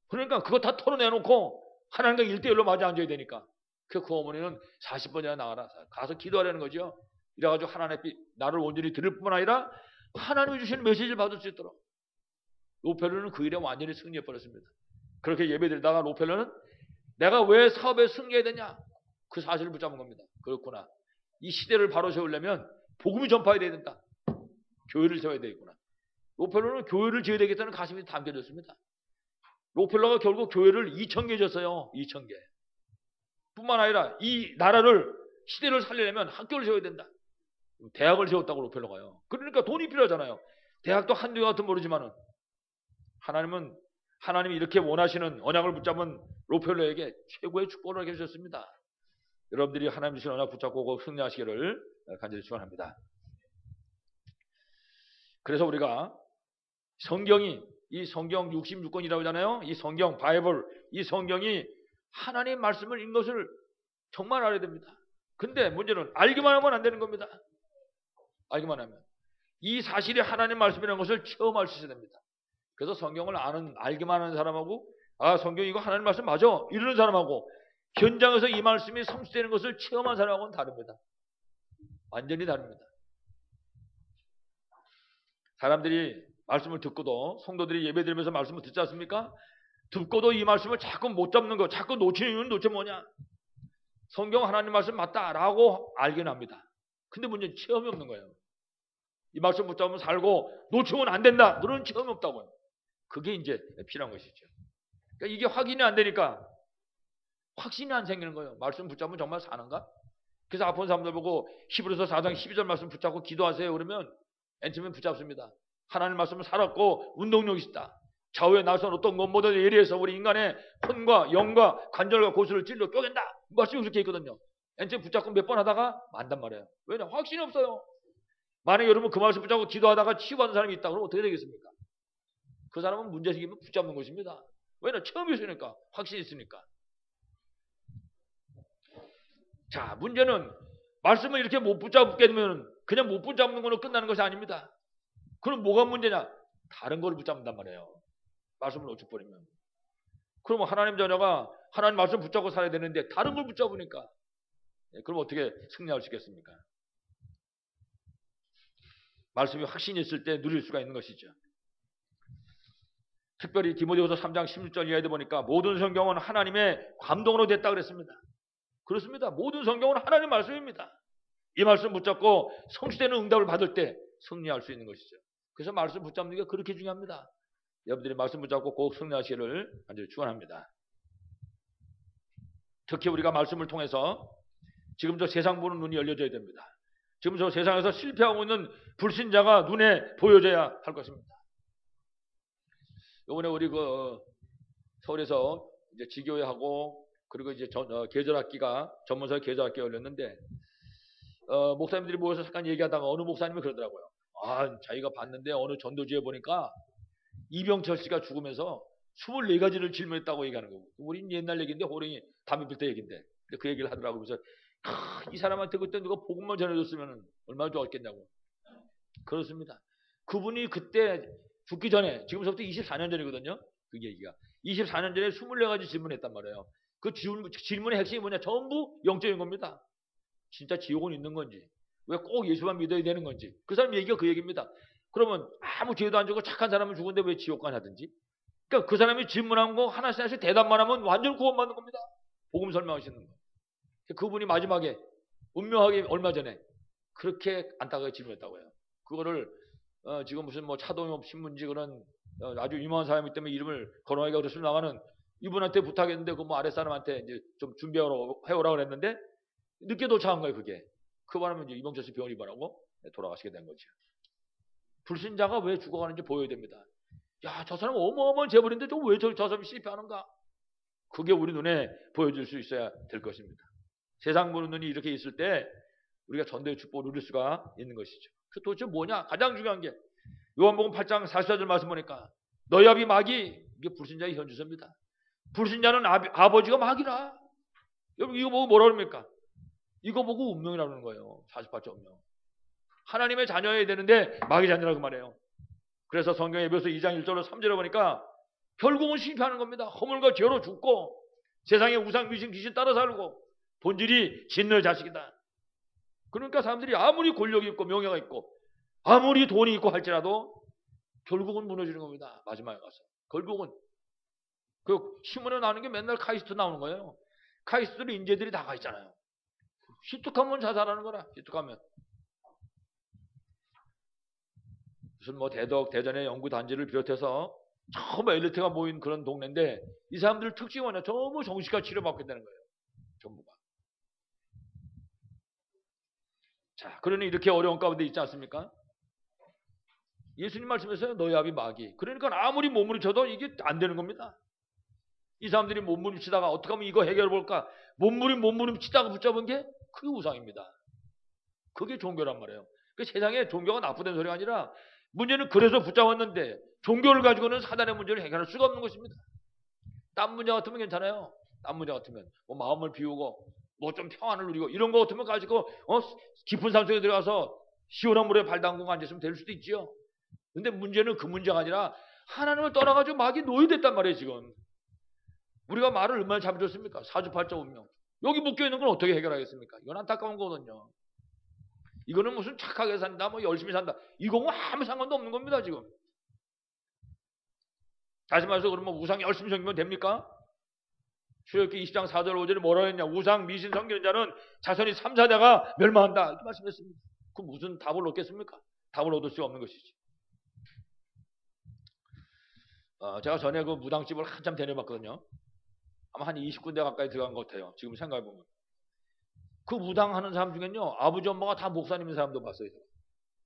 그러니까 그거 다 털어내놓고 하나님과 1대1로 마주 앉아야 되니까. 그 어머니는 40분 전에 나가라. 가서 기도하라는 거죠. 이래가지고 하나님 나를 온전히 들을 뿐만 아니라 하나님이 주시는 메시지를 받을 수 있도록. 록펠러는 그 일에 완전히 승리해버렸습니다. 그렇게 예배드리다가 록펠러는 내가 왜 사업에 승리해야 되냐? 그 사실을 붙잡은 겁니다. 그렇구나. 이 시대를 바로 세우려면 복음이 전파해야 된다. 교회를 세워야 되겠구나. 록펠러는 교회를 지어야 되겠다는 가슴이 담겨졌습니다. 록펠러가 결국 교회를 2,000개 졌어요. 2,000개. 뿐만 아니라 이 나라를 시대를 살리려면 학교를 세워야 된다. 대학을 세웠다고 록펠러가요. 그러니까 돈이 필요하잖아요. 대학도 한두 개 같은 모르지만은 하나님이 이렇게 원하시는 언약을 붙잡은 록펠러에게 최고의 축복을 해주셨습니다. 여러분들이 하나님 주신 언약 붙잡고 꼭 승리하시기를 간절히 축원합니다. 그래서 우리가 이 성경 66권이라고 하잖아요. 이 성경 바이블, 이 성경이 하나님의 말씀을 읽는 것을 정말 알아야 됩니다. 근데 문제는 알기만 하면 안 되는 겁니다. 알기만 하면. 이 사실이 하나님의 말씀이라는 것을 체험할 수 있어야 됩니다. 그래서 성경을 알기만 하는 사람하고 성경 이거 하나님 말씀 맞아 이러는 사람하고 현장에서 이 말씀이 성취되는 것을 체험한 사람하고는 다릅니다. 완전히 다릅니다. 사람들이 말씀을 듣고도 성도들이 예배드리면서 말씀을 듣지 않습니까? 듣고도 이 말씀을 자꾸 못 잡는 거, 자꾸 놓치는 이유는 도대체 뭐냐? 성경 하나님 말씀 맞다라고 알긴 합니다. 근데 문제는 체험이 없는 거예요. 이 말씀 붙잡으면 살고 놓치면 안 된다. 그런 체험이 없다고요. 그게 이제 필요한 것이죠. 그러니까 이게 확인이 안 되니까 확신이 안 생기는 거예요. 말씀 붙잡으면 정말 사는가? 그래서 아픈 사람들 보고 히브리서 4장 12절 말씀 붙잡고 기도하세요. 그러면 엔처음에 붙잡습니다. 하나님 말씀은 살았고 운동력이 있다. 좌우에 나선 어떤 것보다 예리해서 우리 인간의 혼과 영과 관절과 고수를 찔러 쪼갠다. 말씀이 그렇게 있거든요. 엔처음에 붙잡고 몇 번 하다가 만단 말이에요. 왜냐? 확신이 없어요. 만약에 여러분 그 말씀 붙잡고 기도하다가 치유받는 사람이 있다 그러면 어떻게 되겠습니까? 그 사람은 문제 생기면 붙잡는 것입니다. 왜냐? 처음이 있으니까. 확신이 있으니까. 자, 문제는 말씀을 이렇게 못 붙잡게 되면 그냥 못 붙잡는 거로 끝나는 것이 아닙니다. 그럼 뭐가 문제냐? 다른 걸 붙잡는단 말이에요. 말씀을 놓쳐버리면. 그러면 하나님 자녀가 하나님 말씀 붙잡고 살아야 되는데 다른 걸 붙잡으니까 그럼 어떻게 승리할 수 있겠습니까? 말씀이 확신이 있을 때 누릴 수가 있는 것이죠. 특별히 디모데후서 3장 16절 이하에 보니까 모든 성경은 하나님의 감동으로 됐다 그랬습니다. 그렇습니다. 모든 성경은 하나님의 말씀입니다. 이 말씀 붙잡고 성취되는 응답을 받을 때 승리할 수 있는 것이죠. 그래서 말씀 붙잡는 게 그렇게 중요합니다. 여러분들이 말씀 붙잡고 꼭 승리하시기를 간절히 축원합니다. 특히 우리가 말씀을 통해서 지금 저 세상 보는 눈이 열려져야 됩니다. 지금 저 세상에서 실패하고 있는 불신자가 눈에 보여져야 할 것입니다. 이번에 우리 서울에서 이제 지교회하고 그리고 이제 계절학기가 전문서 계절학기가 열렸는데 목사님들이 모여서 잠깐 얘기하다가 어느 목사님이 그러더라고요. 자기가 봤는데 어느 전도지에 보니까 이병철 씨가 죽으면서 24가지를 질문했다고 얘기하는 거고, 우린 옛날 얘기인데 호랭이 담배 필 때 얘기인데 그 얘기를 하더라고요. 그래서 이 사람한테 그때 누가 복음만 전해줬으면 얼마나 좋았겠냐고. 그렇습니다. 그분이 그때 죽기 전에, 지금부터 24년 전이거든요. 그 얘기가 24년 전에 24가지 질문했단 말이에요. 그 질문의 핵심이 뭐냐? 전부 영적인 겁니다. 진짜 지옥은 있는 건지, 왜 꼭 예수만 믿어야 되는 건지, 그 사람 얘기가 그 얘기입니다. 그러면 아무 죄도 안 지고 착한 사람은 죽은데 왜 지옥 가냐든지. 그러니까 그 사람이 질문한 거 하나씩 대답만 하면 완전 구원받는 겁니다. 복음 설명하시는 거. 그분이 마지막에 운명하게 얼마 전에 그렇게 안타깝게 질문했다고 해요. 그거를 지금 무슨 뭐 차동엽 신문지 그런 아주 유명한 사람이기 때문에 이름을 거론하기가 그렇습니다만은 이분한테 부탁했는데 그 뭐 아랫사람한테 이제 좀 준비하라고 해오라고 그랬는데 늦게 도착한 거예요. 그게. 그 바람에 이제 이병철 씨 병원 입원하고 돌아가시게 된 거죠. 불신자가 왜 죽어가는지 보여야 됩니다. 야, 저 사람 어마어마한 재벌인데 왜 저 사람이 실패하는가? 그게 우리 눈에 보여줄 수 있어야 될 것입니다. 세상 보는 눈이 이렇게 있을 때 우리가 전도의 축복을 누릴 수가 있는 것이죠. 그 도대체 뭐냐? 가장 중요한 게 요한복음 8장 44절 말씀 보니까 너희 아비 마귀, 이게 불신자의 현주소입니다. 불신자는 아버지가 마귀라. 여러분 이거 보고 뭐라 그럽니까? 이거 보고 운명이라고 하는 거예요. 48절 운명. 하나님의 자녀여야 되는데 마귀 자녀라고 말해요. 그래서 성경 에베소 2장 1절로 3절에 보니까 결국은 실패하는 겁니다. 허물과 죄로 죽고 세상의 우상 미신 귀신 따라 살고 본질이 진노의 자식이다. 그러니까 사람들이 아무리 권력이 있고 명예가 있고 아무리 돈이 있고 할지라도 결국은 무너지는 겁니다. 마지막에 가서. 결국은 그 신문에 나오는 게 맨날 카이스트 나오는 거예요. 카이스트는 인재들이 다 가 있잖아요. 시특하면 자살하는 거라. 시특하면. 무슨 뭐 대전의 연구단지를 비롯해서 전부 엘리트가 모인 그런 동네인데 이 사람들 특징이 뭐냐? 전부 정신과 치료받게 되는 거예요. 전부가. 자, 그러니 이렇게 어려운 가운데 있지 않습니까? 예수님 말씀에서요. 너희 아비 마귀. 그러니까 아무리 몸부림쳐도 이게 안 되는 겁니다. 이 사람들이 몸부림치다가 어떻게 하면 이거 해결해볼까? 몸부림치다가 붙잡은 게 그게 우상입니다. 그게 종교란 말이에요. 그 세상에 종교가 나쁘다는 소리가 아니라 문제는 그래서 붙잡았는데 종교를 가지고는 사단의 문제를 해결할 수가 없는 것입니다. 딴 문제 같으면 괜찮아요. 딴 문제 같으면 뭐 마음을 비우고 뭐 좀 평안을 누리고 이런 거 같으면 가지고 깊은 산속에 들어가서 시원한 물에 발 담그고 앉았으면 될 수도 있지요. 근데 문제는 그 문제가 아니라 하나님을 떠나가지고 마귀 노예됐단 말이에요. 지금 우리가 말을 얼마나 잘해줬습니까? 사주팔자 운명. 여기 묶여있는 건 어떻게 해결하겠습니까? 이건 안타까운 거거든요. 이거는 무슨 착하게 산다, 뭐 열심히 산다. 이거는 아무 상관도 없는 겁니다, 지금. 다시 말해서 그러면 우상 열심히 섬기면 됩니까? 출애굽기 20장 4절 5절에 뭐라고 했냐? 우상 미신 섬기는 자는 자손이 3, 4대가 멸망한다. 이렇게 말씀했습니다. 그 무슨 답을 얻겠습니까? 답을 얻을 수 없는 것이지. 제가 전에 그 무당집을 한참 다녀봤거든요. 아마 한 20군데 가까이 들어간 것 같아요. 지금 생각해보면. 그 무당하는 사람 중에는요. 아버지 엄마가 다 목사님인 사람도 봤어요.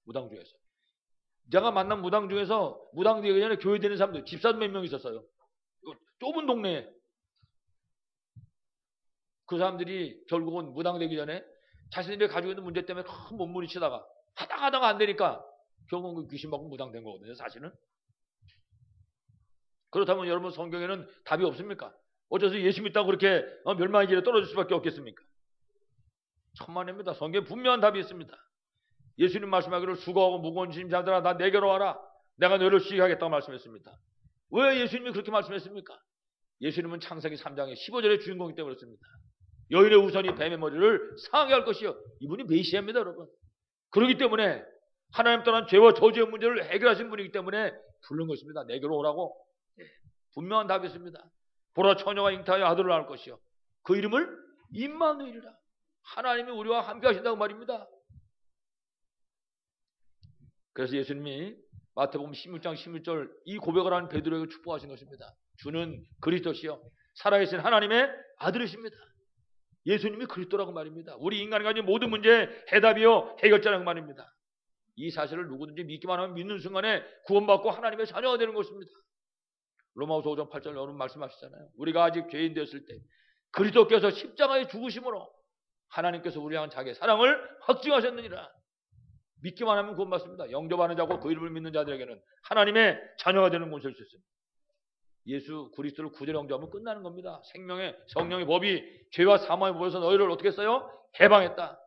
무당 중에서. 제가 만난 무당 중에서 무당 되기 전에 교회 다니는 사람들 집사도 몇 명 있었어요. 좁은 동네에. 그 사람들이 결국은 무당 되기 전에 자신들이 가지고 있는 문제 때문에 큰 몸부림치다가 하다가 안 되니까 결국은 그 귀신 받고 무당 된 거거든요. 사실은. 그렇다면 여러분 성경에는 답이 없습니까? 어째서 예수 믿다고 그렇게 멸망의 길에 떨어질 수밖에 없겠습니까? 천만입니다. 성경에 분명한 답이 있습니다. 예수님 말씀하기를 수고하고 무거운 짐 자들아 나 내게로 와라. 내가 너를 쉬게 하겠다고 말씀했습니다. 왜 예수님이 그렇게 말씀했습니까? 예수님은 창세기 3장의 15절의 주인공이기 때문에 그렇습니다. 여인의 우선이 뱀의 머리를 상하게 할 것이요. 이분이 메시아입니다, 여러분. 그렇기 때문에 하나님 떠난 죄와 저주의 문제를 해결하신 분이기 때문에 부른 것입니다. 내게로 오라고. 분명한 답이 있습니다. 보라 처녀가 잉태하여 아들을 낳을 것이요. 그 이름을 임마누엘이라. 하나님이 우리와 함께 하신다고 말입니다. 그래서 예수님이 마태복음 16장 16절 이 고백을 하는 베드로에게 축복하신 것입니다. 주는 그리스도시요 살아계신 하나님의 아들이십니다. 예수님이 그리스도라고 말입니다. 우리 인간이 가진 모든 문제의 해답이요 해결자라고 말입니다. 이 사실을 누구든지 믿기만 하면 믿는 순간에 구원받고 하나님의 자녀가 되는 것입니다. 로마서 5장 8절 여러분 말씀하시잖아요. 우리가 아직 죄인 되었을 때 그리스도께서 십자가에 죽으심으로 하나님께서 우리 향한 자기의 사랑을 확증하셨느니라. 믿기만 하면 구원받습니다. 영접하는 자고 그 이름을 믿는 자들에게는 하나님의 자녀가 되는 것을 수 있습니다. 예수 그리스도를 구제로 영접하면 끝나는 겁니다. 생명의 성령의 법이 죄와 사망의 법에서 너희를 어떻게 했어요? 해방했다.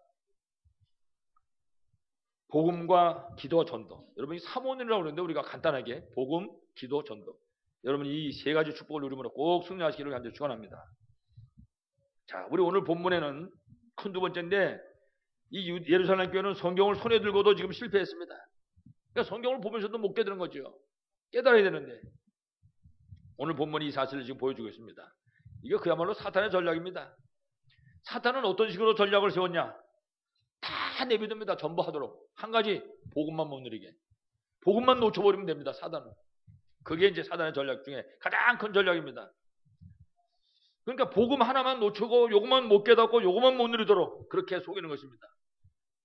복음과 기도와 전도. 여러분 이 3원이라고 그러는데 우리가 간단하게 복음, 기도, 전도. 여러분 이 세 가지 축복을 누리므로 꼭 승리하시기를 간절히 축원합니다. 자, 우리 오늘 본문에는 큰 두 번째인데 이 예루살렘 교회는 성경을 손에 들고도 지금 실패했습니다. 그러니까 성경을 보면서도 못 깨달은 거죠. 깨달아야 되는데 오늘 본문이 이 사실을 지금 보여주고 있습니다. 이게 그야말로 사탄의 전략입니다. 사탄은 어떤 식으로 전략을 세웠냐? 다 내비둡니다. 전부 하도록. 한 가지 복음만 못 누리게. 복음만 놓쳐버리면 됩니다. 사단은. 그게 이제 사단의 전략 중에 가장 큰 전략입니다. 그러니까 복음 하나만 놓치고 요것만 못 깨닫고 요것만 못 누리도록 그렇게 속이는 것입니다.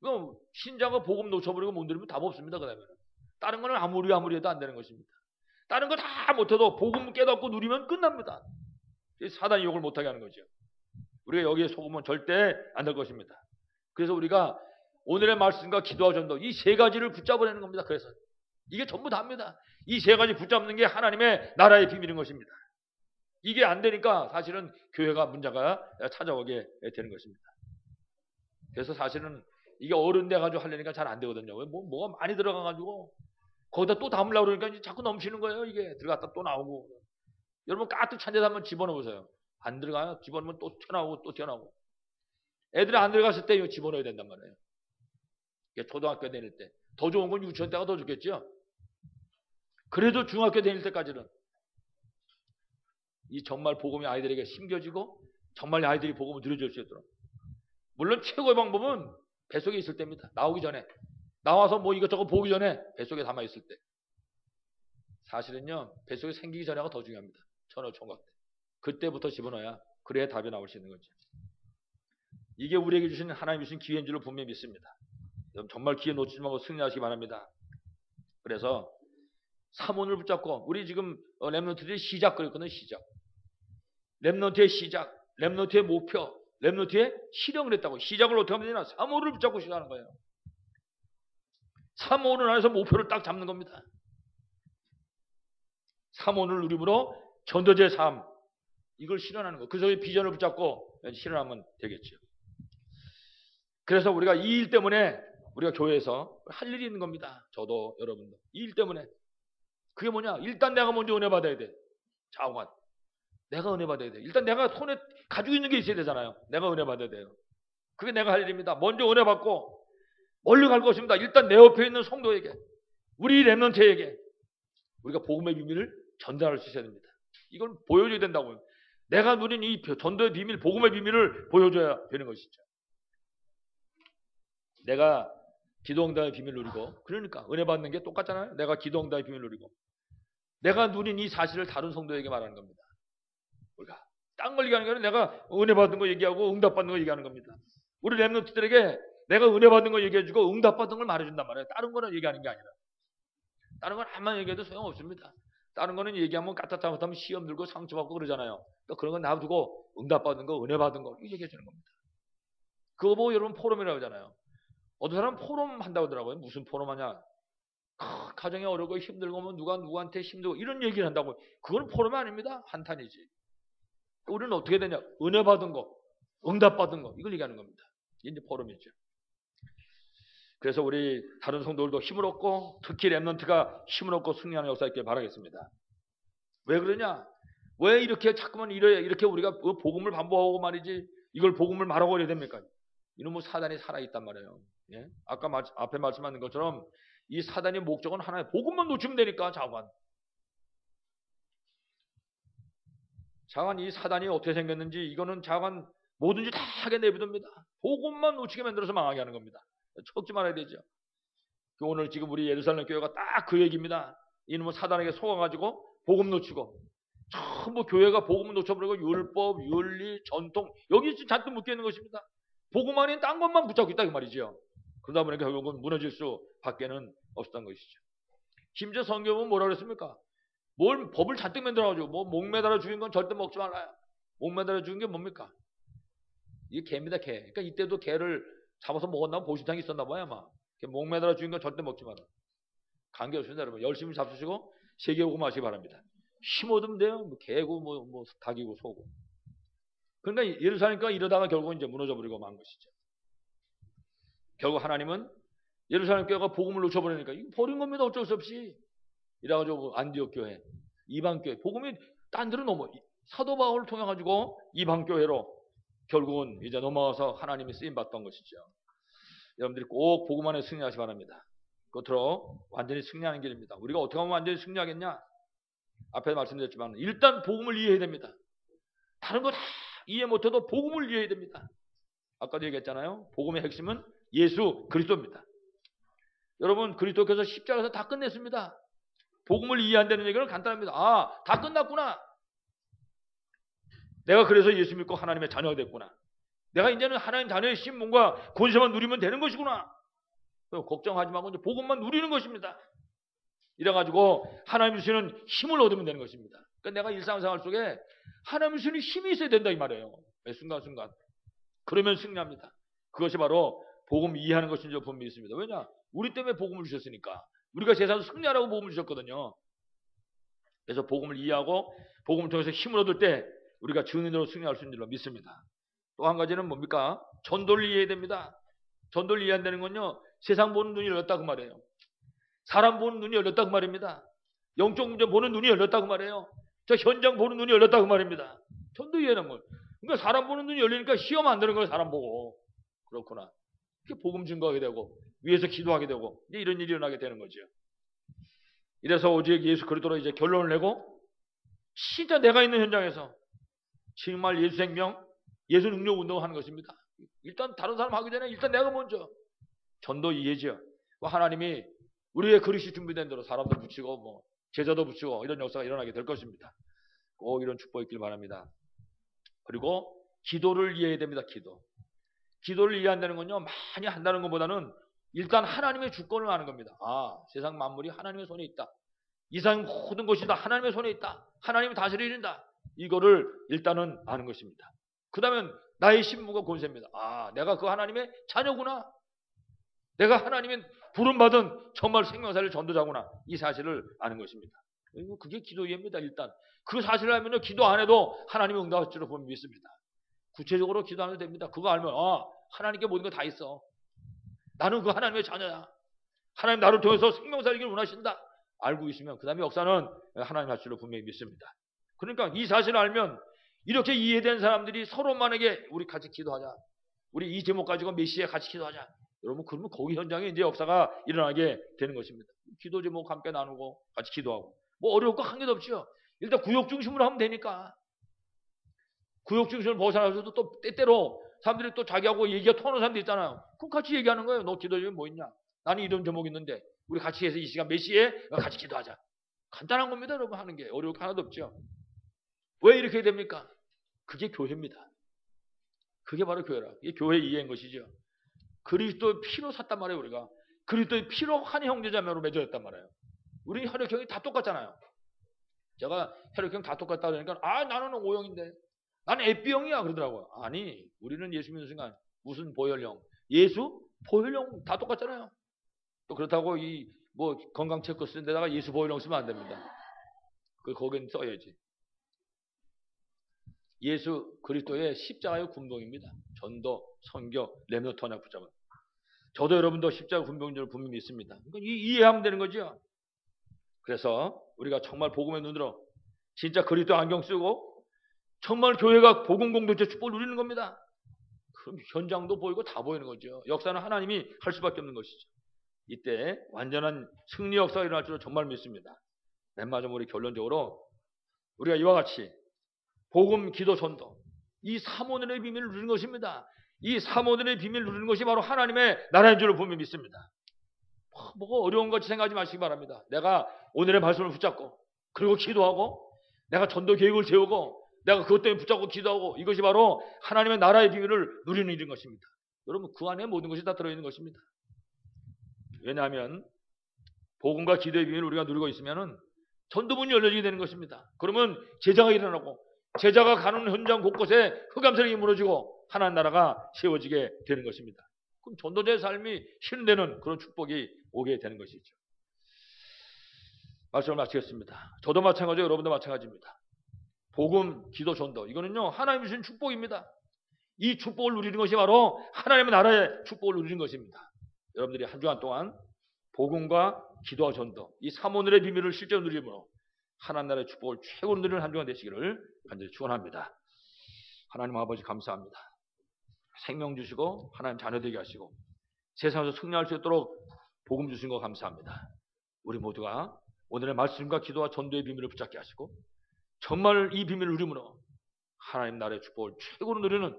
그럼 신자가 복음 놓쳐버리고 못 누리면 답 없습니다. 그 다음에는. 다른 거는 아무리 해도 안 되는 것입니다. 다른 거 다 못해도 복음 깨닫고 누리면 끝납니다. 사단이 욕을 못하게 하는 거죠. 우리가 여기에 속으면 절대 안 될 것입니다. 그래서 우리가 오늘의 말씀과 기도와 전도 이 세 가지를 붙잡아내는 겁니다. 그래서 이게 전부 다입니다. 이 세 가지 붙잡는 게 하나님의 나라의 비밀인 것입니다. 이게 안 되니까 사실은 교회가 문제가 찾아오게 되는 것입니다. 그래서 사실은 이게 어른 돼가지고 하려니까 잘 안 되거든요. 뭐가 많이 들어가가지고 거기다 또 담으려고 그러니까 이제 자꾸 넘치는 거예요. 이게 들어갔다 또 나오고. 여러분 가득 찬 데다 한번 집어넣어보세요. 안 들어가요. 집어넣으면 또 튀어나오고 또 튀어나오고. 애들이 안 들어갔을 때 이거 집어넣어야 된단 말이에요. 초등학교 다닐 때. 더 좋은 건 유치원 때가 더 좋겠죠. 그래도 중학교 다닐 때까지는 이 정말 복음이 아이들에게 심겨지고 정말 아이들이 복음을 들여줄 수 있도록. 물론 최고의 방법은 뱃속에 있을 때입니다. 나오기 전에. 나와서 뭐 이것저것 보기 전에 뱃속에 담아있을 때. 사실은요. 뱃속에 생기기 전에가 더 중요합니다. 천하총각 때. 그때부터 집어넣어야 그래야 답이 나올 수 있는 거죠. 이게 우리에게 주신 하나님 주신 기회인 줄로 분명히 믿습니다. 여러분 정말 기회 놓치지 말고 승리하시기 바랍니다. 그래서 3원을 붙잡고 우리 지금 렘넌트들이 시작 그랬거든요. 시작. 렘넌트의 시작, 렘넌트의 목표, 렘넌트의 실행을 했다고. 시작을 어떻게 하면 되냐? 3원을 붙잡고 시작하는 거예요. 3원을 안에서 목표를 딱 잡는 겁니다. 3원을 누림으로 전도제 3 이걸 실현하는 거. 그래서 비전을 붙잡고 실현하면 되겠죠. 그래서 우리가 이 일 때문에 우리가 교회에서 할 일이 있는 겁니다. 저도 여러분도. 이 일 때문에. 그게 뭐냐? 일단 내가 먼저 은혜 받아야 돼. 자원. 내가 은혜 받아야 돼. 일단 내가 손에 가지고 있는 게 있어야 되잖아요. 내가 은혜 받아야 돼요. 그게 내가 할 일입니다. 먼저 은혜 받고 멀리 갈 것입니다. 일단 내 옆에 있는 성도에게, 우리 렘넌트에게 우리가 복음의 비밀을 전달할 수 있어야 됩니다. 이걸 보여줘야 된다고요. 내가 누린 이 전도의 비밀, 복음의 비밀을 보여줘야 되는 것이죠. 내가 기도응답의 비밀을 누리고, 그러니까 은혜 받는 게 똑같잖아요. 내가 기도응답의 비밀을 누리고 내가 누린 이 사실을 다른 성도에게 말하는 겁니다. 우리가 딴 걸 얘기하는 게 아니라 내가 은혜 받은 거 얘기하고 응답 받는 거 얘기하는 겁니다. 우리 렘넌트들에게 내가 은혜 받은 거 얘기해주고 응답 받은 걸 말해준단 말이에요. 다른 거는 얘기하는 게 아니라. 다른 건 한만 얘기해도 소용없습니다. 다른 거는 얘기하면 까딱하면 못하면 시험 들고 상처받고 그러잖아요. 또 그런 건 놔두고 응답 받은 거, 은혜 받은 거 얘기해 주는 겁니다. 그거 보고 여러분 포럼이라고 하잖아요. 어떤 사람은 포럼 한다고 하더라고요. 무슨 포럼 하냐. 가정이 어렵고 힘들고 뭐 누가 누구한테 힘들고 이런 얘기를 한다고. 그건 포럼이 아닙니다. 한탄이지. 우리는 어떻게 되냐. 은혜 받은 거, 응답 받은 거 이걸 얘기하는 겁니다. 이게 이제 포럼이죠. 그래서 우리 다른 성도들도 힘을 얻고 특히 렘넌트가 힘을 얻고 승리하는 역사 있길 바라겠습니다. 왜 그러냐? 왜 이렇게 자꾸만 이렇게 우리가 복음을 반복하고 말이지 이걸 복음을 말하고 그래야 됩니까? 이놈의 사단이 살아있단 말이에요. 예? 아까 앞에 말씀하신 것처럼 이 사단의 목적은 하나의 복음만 놓치면 되니까 자관 이 사단이 어떻게 생겼는지 이거는 자관 뭐든지 다 하게 내비둡니다. 복음만 놓치게 만들어서 망하게 하는 겁니다. 척지 말아야 되죠. 오늘 지금 우리 예루살렘 교회가 딱 그 얘기입니다. 이놈의 사단에게 속아가지고 복음 놓치고 전부 교회가 복음을 놓쳐버리고 율법, 윤리, 전통 여기 잔뜩 묶여 있는 것입니다. 복음 안에 딴 것만 붙잡고 있다 그 말이죠. 그러다 보니까 결국은 무너질 수밖에는 없었던 것이죠. 심지어 성경은 뭐라 그랬습니까? 뭘 법을 잔뜩 만들어가지고 뭐 목매달아 죽인 건 절대 먹지 말아요. 목매달아 죽인 게 뭡니까? 이게 개입니다, 개. 그러니까 이때도 개를 잡아서 먹었나 보신탕이 있었나 봐요, 아마. 목매달아 죽인 건 절대 먹지 마라. 관계없습니다, 여러분. 열심히 잡수시고 세계 오고 마시기 바랍니다. 힘 얻으면 돼요. 뭐 개고 뭐 닭이고 소고. 그러니까 예루살렘과 이러다가 결국은 이제 무너져버리고 만 것이죠. 결국 하나님은 예루살렘 교회가 복음을 놓쳐버리니까 이거 버린 겁니다. 어쩔 수 없이. 이래가지고 안디옥 교회, 이방 교회, 복음이 딴 데로 넘어 사도 바울을 통해 가지고 이방 교회로 결국은 이제 넘어가서 하나님이 쓰임 받던 것이죠. 여러분들이 꼭 복음 안에 승리하시기 바랍니다. 겉으로 완전히 승리하는 길입니다. 우리가 어떻게 하면 완전히 승리하겠냐? 앞에 말씀드렸지만 일단 복음을 이해해야 됩니다. 다른 거 다 이해 못해도 복음을 이해해야 됩니다. 아까도 얘기했잖아요. 복음의 핵심은 예수 그리스도입니다. 여러분 그리스도께서 십자가에서 다 끝냈습니다. 복음을 이해한다는 얘기는 간단합니다. 아, 다 끝났구나. 내가 그래서 예수 믿고 하나님의 자녀가 됐구나. 내가 이제는 하나님 자녀의 신분과 권세만 누리면 되는 것이구나. 걱정하지 말고 이제 복음만 누리는 것입니다. 이래가지고 하나님 주시는 힘을 얻으면 되는 것입니다. 그러니까 내가 일상생활 속에 하나님 주시는 힘이 있어야 된다 이 말이에요. 매 순간순간. 그러면 승리합니다. 그것이 바로 복음 이해하는 것인 줄 분명히 있습니다. 왜냐? 우리 때문에 복음을 주셨으니까. 우리가 세상에서 승리하라고 복음을 주셨거든요. 그래서 복음을 이해하고 복음을 통해서 힘을 얻을 때 우리가 증인으로 승리할 수 있는 줄로 믿습니다. 또 한 가지는 뭡니까? 전도를 이해해야 됩니다. 전도를 이해한다는 건요. 세상 보는 눈이 열렸다 그 말이에요. 사람 보는 눈이 열렸다 그 말입니다. 영적 문제 보는 눈이 열렸다 그 말이에요. 저 현장 보는 눈이 열렸다 그 말입니다. 전도 이해하는 걸. 그러니까 사람 보는 눈이 열리니까 시험 안 되는 거예요. 사람 보고. 그렇구나. 이렇게 복음 증거하게 되고 위에서 기도하게 되고 이제 이런 일이 일어나게 되는 거죠. 이래서 오직 예수 그리스도로 이제 결론을 내고 진짜 내가 있는 현장에서 정말 예수 생명, 예수 능력 운동을 하는 것입니다. 일단 다른 사람 하기 전에 일단 내가 먼저 전도 이해죠. 하나님이 우리의 그릇이 준비된 대로 사람도 붙이고 뭐 제자도 붙이고 이런 역사가 일어나게 될 것입니다. 꼭 이런 축복이 있길 바랍니다. 그리고 기도를 이해해야 됩니다. 기도를 이해한다는 건요. 많이 한다는 것보다는 일단 하나님의 주권을 아는 겁니다. 아, 세상 만물이 하나님의 손에 있다. 이 세상 모든 것이 다 하나님의 손에 있다. 하나님이 다스리는다. 이거를 일단은 아는 것입니다. 그 다음에 나의 신분과 권세입니다. 아, 내가 그 하나님의 자녀구나. 내가 하나님의 부름받은 정말 생명사를 전도자구나. 이 사실을 아는 것입니다. 그리고 그게 기도 이해입니다. 일단 그 사실을 알면요. 기도 안 해도 하나님이 응답할 줄로 보면 믿습니다. 구체적으로 기도 안 해도 됩니다. 그거 알면 아, 하나님께 모든 거 다 있어. 나는 그 하나님의 자녀야. 하나님 나를 통해서 생명사를 원하신다. 알고 있으면 그 다음에 역사는 하나님 할 줄로 분명히 믿습니다. 그러니까 이 사실을 알면 이렇게 이해된 사람들이 서로만에게 우리 같이 기도하자. 우리 이 제목 가지고 메시에 같이 기도하자. 여러분 그러면 거기 현장에 이제 역사가 일어나게 되는 것입니다. 기도 제목 함께 나누고 같이 기도하고 뭐 어려울 거 한 개도 없죠. 일단 구역 중심으로 하면 되니까. 구역 중심을 벗어나서도 또 때때로 사람들이 또 자기하고 얘기가 통하는 사람들 있잖아요. 그럼 같이 얘기하는 거예요. 너 기도 제목 뭐 있냐? 나는 이런 제목 있는데 우리 같이 해서 이 시간 몇 시에 같이 기도하자. 간단한 겁니다. 여러분 하는 게 어려울 거 하나도 없죠. 왜 이렇게 됩니까? 그게 교회입니다. 그게 바로 교회라. 이게 교회 이해인 것이죠. 그리스도의 피로 샀단 말이에요. 우리가. 그리스도의 피로 한 형제자매로 맺어졌단 말이에요. 우리 혈육형이 다 똑같잖아요. 제가 혈육형 다 똑같다 그러니까 아 나는 O형인데 나는 B형이야 그러더라고요. 아니 우리는 예수 믿는 순간 무슨 보혈형 예수 보혈형 다 똑같잖아요. 또 그렇다고 이 뭐 건강 체크 쓰는 데다가 예수 보혈형 쓰면 안 됩니다. 거긴 써야지. 예수 그리스도의 십자가의 군병입니다. 전도, 선교, 렘너트 언약 붙잡은. 저도 여러분도 십자가 군병인 줄 분명히 믿습니다. 이해하면 되는 거죠. 그래서 우리가 정말 복음의 눈으로 진짜 그리스도 안경 쓰고 정말 교회가 복음 공동체 축복을 누리는 겁니다. 그럼 현장도 보이고 다 보이는 거죠. 역사는 하나님이 할 수밖에 없는 것이죠. 이때 완전한 승리 역사가 일어날 줄을 정말 믿습니다. 맨 마지막으로 우리 결론적으로 우리가 이와 같이 복음, 기도, 전도 이 삼원의 비밀을 누리는 것입니다. 이 삼원의 비밀을 누리는 것이 바로 하나님의 나라인 줄을 분명히 믿습니다. 뭐가 어려운 것 같이 생각하지 마시기 바랍니다. 내가 오늘의 말씀을 붙잡고 그리고 기도하고 내가 전도 계획을 세우고 내가 그것 때문에 붙잡고 기도하고 이것이 바로 하나님의 나라의 비밀을 누리는 일인 것입니다. 여러분 그 안에 모든 것이 다 들어있는 것입니다. 왜냐하면 복음과 기도의 비밀을 우리가 누리고 있으면 전도문이 열려지게 되는 것입니다. 그러면 제자가 일어나고 제자가 가는 현장 곳곳에 흑암세력이 무너지고 하나님 나라가 세워지게 되는 것입니다. 그럼 전도자의 삶이 실현되는 그런 축복이 오게 되는 것이죠. 말씀을 마치겠습니다. 저도 마찬가지고 여러분도 마찬가지입니다. 복음, 기도, 전도 이거는요 하나님이 주신 축복입니다. 이 축복을 누리는 것이 바로 하나님의 나라의 축복을 누리는 것입니다. 여러분들이 한 주간 동안 복음과 기도와 전도 이 삼원의 비밀을 실제로 누리므로 하나님 나라의 축복을 최고로 누리는 한 주간 되시기를 간절히 축원합니다. 하나님 아버지 감사합니다. 생명 주시고 하나님 자녀 되게 하시고 세상에서 승리할 수 있도록 복음 주신 거 감사합니다. 우리 모두가 오늘의 말씀과 기도와 전도의 비밀을 붙잡게 하시고 정말 이 비밀을 누림으로 하나님 나라의 축복을 최고로 누리는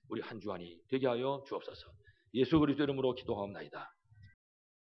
우리 한 주간이 되게 하여 주옵소서. 예수 그리스도 이름으로 기도하옵나이다.